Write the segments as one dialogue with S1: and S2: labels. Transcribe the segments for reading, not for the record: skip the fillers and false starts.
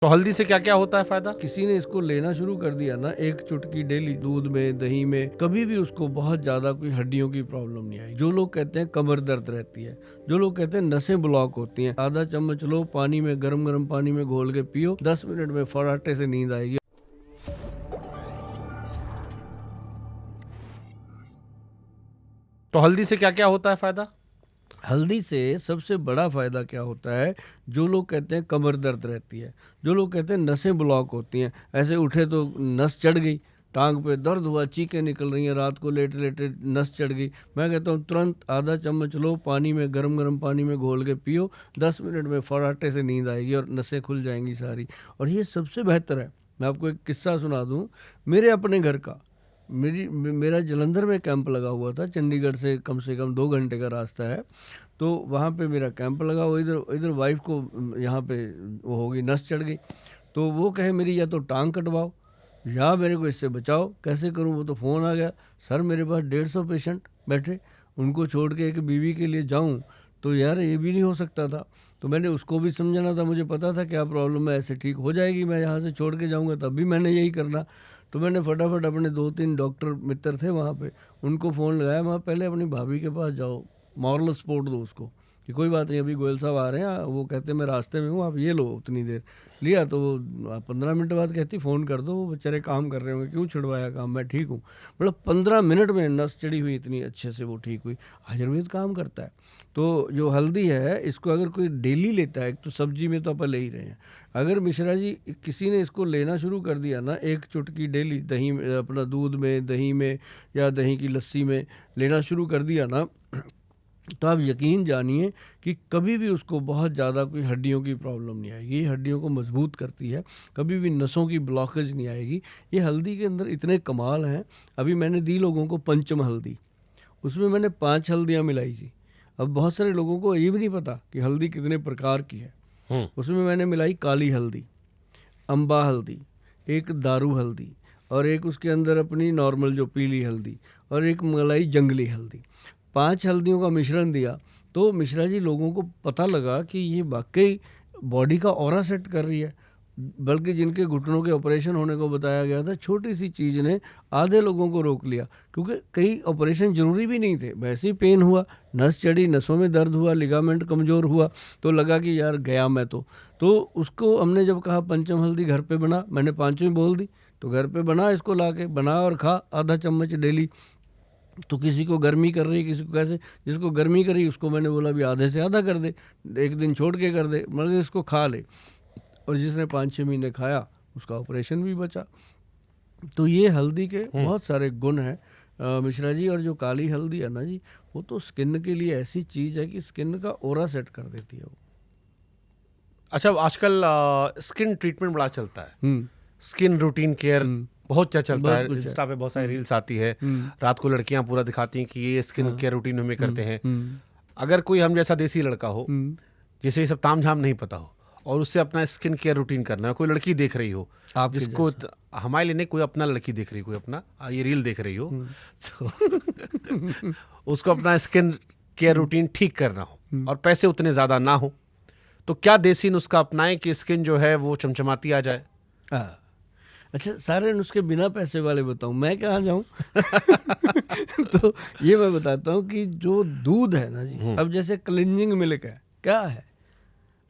S1: तो हल्दी से क्या क्या होता है फायदा?
S2: किसी ने इसको लेना शुरू कर दिया ना, एक चुटकी डेली दूध में, दही में, कभी भी उसको बहुत ज्यादा कोई हड्डियों की प्रॉब्लम नहीं आई। जो लोग कहते हैं कमर दर्द रहती है, जो लोग कहते हैं नसें ब्लॉक होती हैं, आधा चम्मच लो, पानी में गरम गरम पानी में घोल के पियो, 10 मिनट में फराटे से नींद आएगी।
S1: तो हल्दी से क्या क्या होता है फायदा?
S2: हल्दी से सबसे बड़ा फायदा क्या होता है, जो लोग कहते हैं कमर दर्द रहती है, जो लोग कहते हैं नसें ब्लॉक होती हैं, ऐसे उठे तो नस चढ़ गई, टांग पे दर्द हुआ, चीखें निकल रही हैं, रात को लेटे लेटे नस चढ़ गई, मैं कहता हूँ तुरंत आधा चम्मच लो, पानी में गरम गरम पानी में घोल के पियो, 10 मिनट में फराटे से नींद आएगी और नसें खुल जाएंगी सारी। और ये सबसे बेहतर है। मैं आपको एक किस्सा सुना दूँ मेरे अपने घर का। मेरा जलंधर में कैंप लगा हुआ था, चंडीगढ़ से कम 2 घंटे का रास्ता है। तो वहाँ पे मेरा कैंप लगा हुआ, इधर इधर वाइफ को यहाँ पे वो हो गई, नस चढ़ गई। तो वो कहे मेरी या तो टांग कटवाओ या मेरे को इससे बचाओ, कैसे करूँ? वो तो फ़ोन आ गया, सर मेरे पास 150 पेशेंट बैठे, उनको छोड़ के एक बीवी के लिए जाऊँ तो यार ये भी नहीं हो सकता था। तो मैंने उसको भी समझाना था, मुझे पता था क्या प्रॉब्लम है, ऐसे ठीक हो जाएगी, मैं यहाँ से छोड़ के जाऊँगा तब भी मैंने यही करना। तो मैंने फटाफट अपने 2-3 डॉक्टर मित्र थे वहाँ पे, उनको फ़ोन लगाया, वहाँ पहले अपनी भाभी के पास जाओ, मॉरल सपोर्ट दो उसको कि कोई बात नहीं, अभी गोयल साहब आ रहे हैं, वो कहते हैं मैं रास्ते में हूँ, आप ये लो उतनी देर। लिया तो वो 15 मिनट बाद कहती फ़ोन कर दो, वो बेचारे काम कर रहे होंगे, क्यों छुड़वाया काम, मैं ठीक हूँ। मतलब 15 मिनट में नस चढ़ी हुई इतनी अच्छे से वो ठीक हुई। आयुर्वेद काम करता है। तो जो हल्दी है, इसको अगर कोई डेली लेता है, तो सब्जी में तो अपन ले ही रहे हैं, अगर मिश्रा जी किसी ने इसको लेना शुरू कर दिया ना, एक चुटकी डेली दही में, अपना दूध में, दही में या दही की लस्सी में लेना शुरू कर दिया ना, तो आप यकीन जानिए कि कभी भी उसको बहुत ज़्यादा कोई हड्डियों की प्रॉब्लम नहीं आएगी। ये हड्डियों को मजबूत करती है, कभी भी नसों की ब्लॉकेज नहीं आएगी। ये हल्दी के अंदर इतने कमाल हैं। अभी मैंने दी लोगों को पंचम हल्दी, उसमें मैंने 5 हल्दियाँ मिलाई थी। अब बहुत सारे लोगों को ये भी नहीं पता कि हल्दी कितने प्रकार की है। उसमें मैंने मिलाई काली हल्दी, अम्बा हल्दी, एक दारू हल्दी, और एक उसके अंदर अपनी नॉर्मल जो पीली हल्दी, और एक मलाई जंगली हल्दी। 5 हल्दियों का मिश्रण दिया तो मिश्रा जी लोगों को पता लगा कि ये वाकई बॉडी का ऑरा सेट कर रही है। बल्कि जिनके घुटनों के ऑपरेशन होने को बताया गया था, छोटी सी चीज़ ने आधे लोगों को रोक लिया, क्योंकि कई ऑपरेशन जरूरी भी नहीं थे, वैसे ही पेन हुआ, नस चढ़ी, नसों में दर्द हुआ, लिगामेंट कमज़ोर हुआ, तो लगा कि यार गया मैं तो उसको हमने जब कहा पंचम हल्दी घर पे बना, मैंने पांचों ही बोल दी, तो घर पे बना, इसको ला के बना और खा, आधा चम्मच डेली। तो किसी को गर्मी कर रही, किसी को कैसे, जिसको गर्मी करी उसको मैंने बोला भी आधे से आधा कर दे, एक दिन छोड़ के कर दे, मतलब इसको खा ले। और जिसने 5-6 महीने खाया उसका ऑपरेशन भी बचा। तो ये हल्दी के बहुत सारे गुण हैं मिश्रा जी। और जो काली हल्दी है ना जी, वो तो स्किन के लिए ऐसी चीज़ है कि स्किन का ओरा सेट कर देती है वो।
S1: अच्छा, आजकल स्किन ट्रीटमेंट बड़ा चलता है, स्किन रूटीन केयर बहुत क्या चलता है, इंस्टा पे बहुत सारी रील्स आती है, रात को लड़कियां पूरा दिखाती हैं कि ये स्किन केयर रूटीन हमें करते हैं। अगर कोई हम जैसा देसी लड़का हो, जिसे ये सब ताम झाम नहीं पता हो, और उससे अपना स्किन केयर रूटीन करना है, कोई लड़की देख रही हो, जिसको हमारे लिए नहीं, कोई अपना लड़की देख रही, कोई अपना ये रील देख रही हो, तो उसको अपना स्किन केयर रूटीन ठीक करना हो और पैसे उतने ज़्यादा ना हो, तो क्या देसी नुस्खा अपनाएं कि स्किन जो है वो चमचमाती आ जाए?
S2: अच्छा, सारे नुस्खे बिना पैसे वाले बताऊं, मैं कहाँ जाऊं? तो ये मैं बताता हूँ कि जो दूध है ना जी, अब जैसे क्लिंजिंग मिल्क है, क्या है,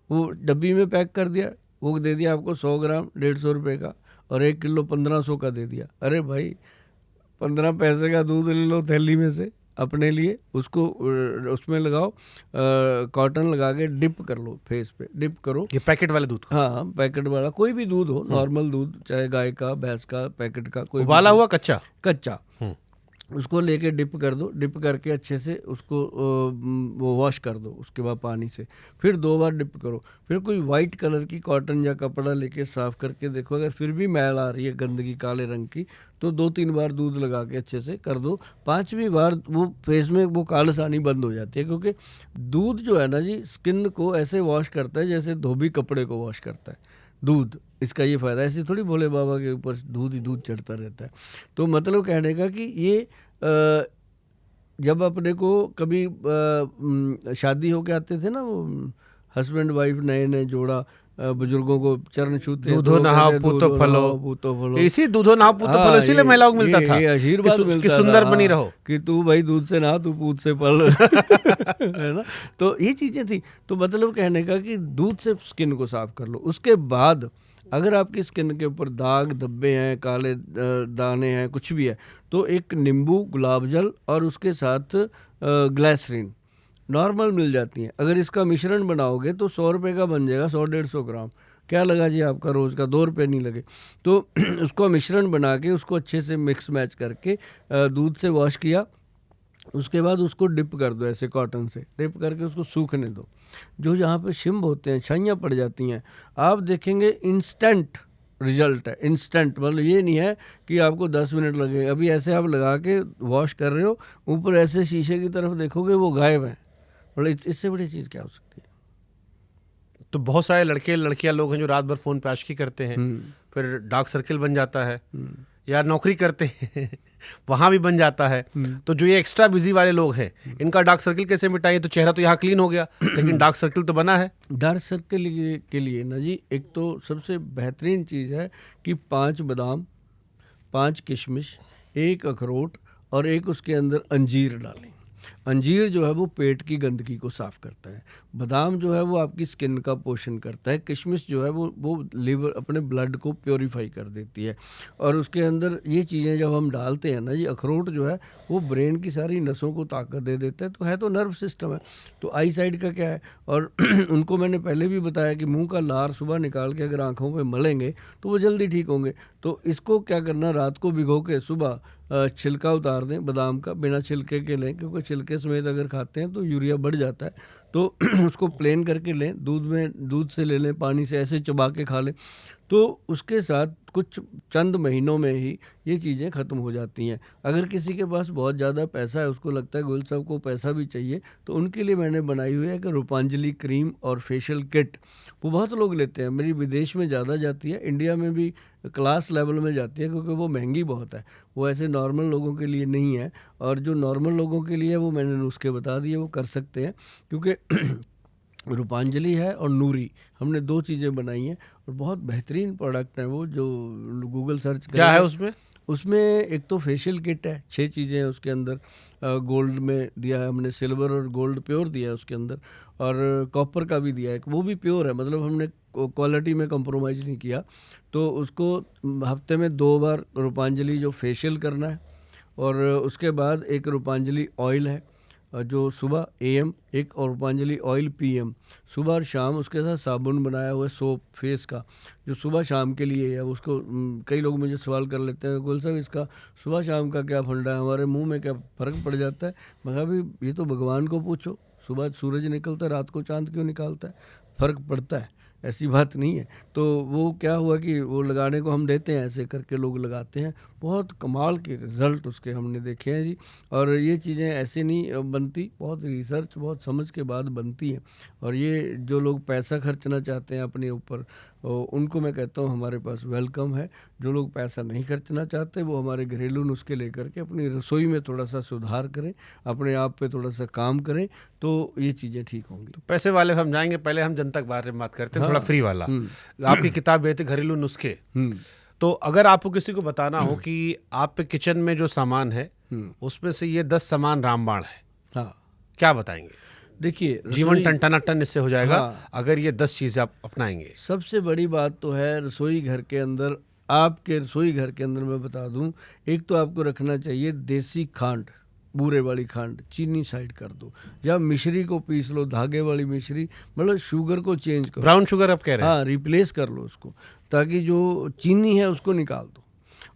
S2: वो डब्बी में पैक कर दिया, वो दे दिया आपको 100 ग्राम 150 रुपये का, और 1 किलो 1500 का दे दिया। अरे भाई 15 पैसे का दूध ले लो थैली में से अपने लिए, उसको उसमें लगाओ, कॉटन लगा के डिप कर लो, फेस पे डिप करो।
S1: ये पैकेट वाले दूध?
S2: हाँ, पैकेट वाला कोई भी दूध हो, नॉर्मल दूध, चाहे गाय का, भैंस का, पैकेट का, कोई
S1: उबाला हुआ कच्चा,
S2: उसको लेके डिप कर दो। डिप करके अच्छे से उसको वो वॉश कर दो, उसके बाद पानी से फिर 2 बार डिप करो। फिर कोई वाइट कलर की कॉटन या कपड़ा लेके साफ करके देखो, अगर फिर भी मैल आ रही है गंदगी काले रंग की, तो 2-3 बार दूध लगा के अच्छे से कर दो। 5वीं बार वो फेस में वो कालस आनी बंद हो जाती है, क्योंकि दूध जो है ना जी, स्किन को ऐसे वॉश करता है जैसे धोबी कपड़े को वॉश करता है दूध। इसका ये फ़ायदा, ऐसे थोड़ी भोले बाबा के ऊपर दूध ही दूध चढ़ता रहता है। तो मतलब कहने का कि ये जब अपने को कभी शादी होके आते थे ना, वो हस्बैंड वाइफ नए नए जोड़ा, बुजुर्गों को चरण छूते हैं,
S1: दूधो
S2: तो
S1: नहाओ
S2: कहते हैं,
S1: पूतो फलो,
S2: पूतो फलो।
S1: इसी दूधो नहाओ पूतो फलो इसीलिए महिलाओं को मिलता था
S2: ये आशीर्वाद
S1: कि
S2: मिलता
S1: सुंदर
S2: था,
S1: बनी
S2: हाँ,
S1: रहो,
S2: कि तू भाई दूध से नहा, तू पूत से पल है ना। तो ये चीजें थी। तो मतलब कहने का कि दूध से स्किन को साफ कर लो। उसके बाद अगर आपकी स्किन के ऊपर दाग धब्बे हैं, काले दाने हैं, कुछ भी है, तो एक नींबू, गुलाब जल और उसके साथ ग्लिसरीन नॉर्मल मिल जाती हैं। अगर इसका मिश्रण बनाओगे तो 100 रुपये का बन जाएगा, 100-150 ग्राम। क्या लगा जी आपका रोज़ का, 2 रुपये नहीं लगे। तो उसको मिश्रण बना के उसको अच्छे से मिक्स मैच करके दूध से वॉश किया, उसके बाद उसको डिप कर दो, ऐसे कॉटन से डिप करके उसको सूखने दो। जो जहाँ पे शिम्ब होते हैं, छाइयाँ पड़ जाती हैं, आप देखेंगे इंस्टेंट रिजल्ट है। इंस्टेंट मतलब ये नहीं है कि आपको 10 मिनट लगे। अभी ऐसे आप लगा के वॉश कर रहे हो, ऊपर ऐसे शीशे की तरफ देखोगे वो गायब है। मतलब इससे बड़ी चीज़ क्या हो सकती है।
S1: तो बहुत सारे लड़के लड़कियां लोग हैं जो रात भर फोन पे आशिकी करते हैं, फिर डार्क सर्किल बन जाता है, या नौकरी करते हैं वहां भी बन जाता है। तो जो ये एक्स्ट्रा बिजी वाले लोग हैं, इनका डार्क सर्किल कैसे मिटाइए? तो चेहरा तो यहाँ क्लीन हो गया, लेकिन डार्क सर्किल तो बना है।
S2: डार्क सर्कल के लिए ना जी, एक तो सबसे बेहतरीन चीज़ है कि 5 बादाम, 5 किशमिश, 1 अखरोट और 1 उसके अंदर अंजीर डालें। अंजीर जो है वो पेट की गंदगी को साफ़ करता है। बादाम जो है वो आपकी स्किन का पोषण करता है। किशमिश जो है वो लिवर, अपने ब्लड को प्योरीफाई कर देती है। और उसके अंदर ये चीज़ें जब हम डालते हैं ना जी, अखरोट जो है वो ब्रेन की सारी नसों को ताकत दे देता है तो नर्व सिस्टम है। तो आई साइड का क्या है, और उनको मैंने पहले भी बताया कि मुंह का लार सुबह निकाल के अगर आँखों पे मलेंगे तो वो जल्दी ठीक होंगे। तो इसको क्या करना, रात को भिगो के सुबह छिलका उतार दें बादाम का, बिना छिलके के लें, क्योंकि छिलके समेत अगर खाते हैं तो यूरिया बढ़ जाता है। तो उसको प्लेन करके लें, दूध से ले लें, पानी से ऐसे चबा के खा लें। तो उसके साथ कुछ चंद महीनों में ही ये चीज़ें ख़त्म हो जाती हैं। अगर किसी के पास बहुत ज़्यादा पैसा है, उसको लगता है गोयल साहब को पैसा भी चाहिए, तो उनके लिए मैंने बनाई हुई है कि रूपांजलि क्रीम और फेशियल किट। वो बहुत लोग लेते हैं, मेरी विदेश में ज़्यादा जाती है, इंडिया में भी क्लास लेवल में जाती है, क्योंकि वो महंगी बहुत है, वो ऐसे नॉर्मल लोगों के लिए नहीं है। और जो नॉर्मल लोगों के लिए है वो मैंने नुस्खे बता दिए, वो कर सकते हैं। क्योंकि रूपांजलि है और नूरी, हमने 2 चीज़ें बनाई हैं और बहुत बेहतरीन प्रोडक्ट है वो। जो गूगल सर्च
S1: क्या है उसमें?
S2: उसमें एक तो फेशियल किट है, 6 चीज़ें हैं उसके अंदर। गोल्ड में दिया है हमने, सिल्वर और गोल्ड प्योर दिया है उसके अंदर, और कॉपर का भी दिया है, वो भी प्योर है, मतलब हमने क्वालिटी में कंप्रोमाइज़ नहीं किया। तो उसको हफ्ते में 2 बार रूपांजलि जो फेशियल करना है, और उसके बाद एक रूपांजलि ऑयल है जो सुबह AM, एक और रूपांजलि ऑयल PM, सुबह और शाम। उसके साथ साबुन बनाया हुआ है सोप फेस का, जो सुबह शाम के लिए है। उसको कई लोग मुझे सवाल कर लेते हैं, गोल साहब इसका सुबह शाम का क्या फंडा है, हमारे मुंह में क्या फ़र्क पड़ जाता है? मैं कहा भाई ये तो भगवान को पूछो, सुबह सूरज निकलता है, रात को चांद क्यों निकालता है? फ़र्क पड़ता है, ऐसी बात नहीं है। तो वो क्या हुआ कि वो लगाने को हम देते हैं, ऐसे करके लोग लगाते हैं, बहुत कमाल के रिज़ल्ट उसके हमने देखे हैं जी। और ये चीज़ें ऐसे नहीं बनती, बहुत रिसर्च, बहुत समझ के बाद बनती हैं। और ये जो लोग पैसा खर्चना चाहते हैं अपने ऊपर, उनको मैं कहता हूँ हमारे पास वेलकम है। जो लोग पैसा नहीं खर्चना चाहते वो हमारे घरेलू नुस्खे लेकर के अपनी रसोई में थोड़ा सा सुधार करें, अपने आप पे थोड़ा सा काम करें, तो ये चीज़ें ठीक होंगी।
S1: तो पैसे वाले हम जाएंगे, पहले हम जनता के बारे में बात करते हैं, थोड़ा फ्री वाला। आपकी किताब है घरेलू नुस्खे। तो अगर आपको किसी को बताना हो कि आप पे किचन में जो सामान है उसमें से ये 10 सामान रामबाण है,
S2: हाँ,
S1: क्या बताएंगे?
S2: देखिए
S1: जीवन टन इससे हो जाएगा।
S2: हाँ,
S1: अगर ये 10 चीजें आप अपनाएंगे।
S2: सबसे बड़ी बात तो है रसोई घर के अंदर, आपके रसोई घर के अंदर मैं बता दूं, एक तो आपको रखना चाहिए देसी खांड, बूरे वाली खांड, चीनी साइड कर दो, या मिश्री को पीस लो, धागे वाली मिश्री, मतलब शुगर को चेंज करो,
S1: ब्राउन शुगर आप कह रहे हैं?
S2: हाँ, रिप्लेस कर लो उसको, ताकि जो चीनी है उसको निकाल दो।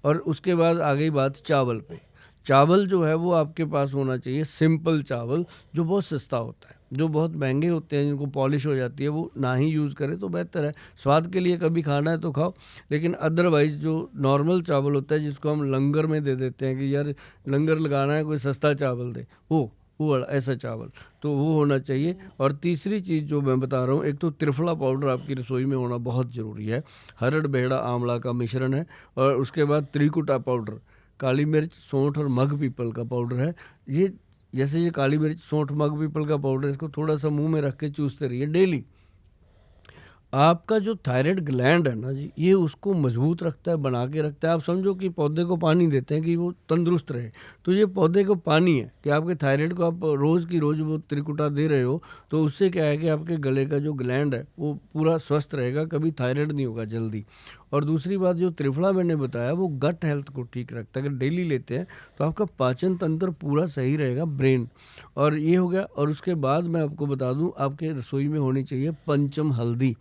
S2: और उसके बाद आ गई बात चावल पे। चावल जो है वो आपके पास होना चाहिए सिंपल चावल, जो बहुत सस्ता होता है। जो बहुत महंगे होते हैं, जिनको पॉलिश हो जाती है, वो ना ही यूज़ करें तो बेहतर है। स्वाद के लिए कभी खाना है तो खाओ, लेकिन अदरवाइज़ जो नॉर्मल चावल होता है, जिसको हम लंगर में दे देते हैं कि यार लंगर लगाना है, कोई सस्ता चावल दे, वो ऐसा चावल, तो वो होना चाहिए। और तीसरी चीज़ जो मैं बता रहा हूँ, एक तो त्रिफला पाउडर आपकी रसोई में होना बहुत ज़रूरी है। हरड़, बेहड़ा, आंवला का मिश्रण है। और उसके बाद त्रिकुटा पाउडर, काली मिर्च, सौंठ और मग पीपल का पाउडर है। ये जैसे ये काली मिर्च, सौंठ, मग पीपल का पाउडर, इसको थोड़ा सा मुंह में रख के चूसते रहिए डेली। आपका जो थायराइड ग्लैंड है ना जी, ये उसको मजबूत रखता है, बना के रखता है। आप समझो कि पौधे को पानी देते हैं कि वो तंदुरुस्त रहे, तो ये पौधे को पानी है कि आपके थायराइड को आप रोज़ की रोज़ वो त्रिकुटा दे रहे हो, तो उससे क्या है कि आपके गले का जो ग्लैंड है वो पूरा स्वस्थ रहेगा, कभी थायराइड नहीं होगा जल्दी। और दूसरी बात जो त्रिफला मैंने बताया वो गट हेल्थ को ठीक रखता है। अगर डेली लेते हैं तो आपका पाचन तंत्र पूरा सही रहेगा, ब्रेन। और ये हो गया। और उसके बाद मैं आपको बता दूं, आपके रसोई में होनी चाहिए पंचम हल्दी,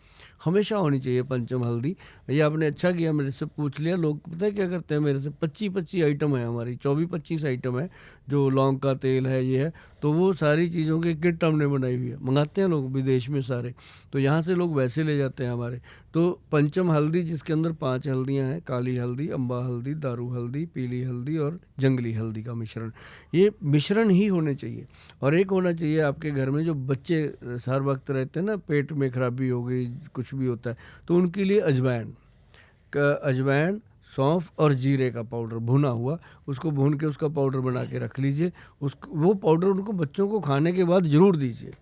S2: हमेशा होनी चाहिए पंचम हल्दी। ये आपने अच्छा किया मेरे से पूछ लिया। लोग पता है क्या करते हैं, मेरे से 25 आइटम है, हमारी 24-25 आइटम है, जो लौंग का तेल है, ये है, तो वो सारी चीज़ों की किट हमने बनाई हुई है, मंगाते हैं लोग विदेश में सारे, तो यहाँ से लोग वैसे ले जाते हैं हमारे। तो पंचम हल्दी जिसके अंदर 5 हल्दियाँ हैं, काली हल्दी, अम्बा हल्दी, दारू हल्दी, पीली हल्दी और जंगली हल्दी का मिश्रण, ये मिश्रण ही होने चाहिए। और एक होना चाहिए आपके घर में, जो बच्चे हर वक्त रहते हैं ना, पेट में खराबी हो गई, कुछ भी होता है, तो उनके लिए अजवाइन, सौंफ और जीरे का पाउडर भुना हुआ, उसको भून के उसका पाउडर बना के रख लीजिए। वो पाउडर उनको बच्चों को खाने के बाद ज़रूर दीजिए।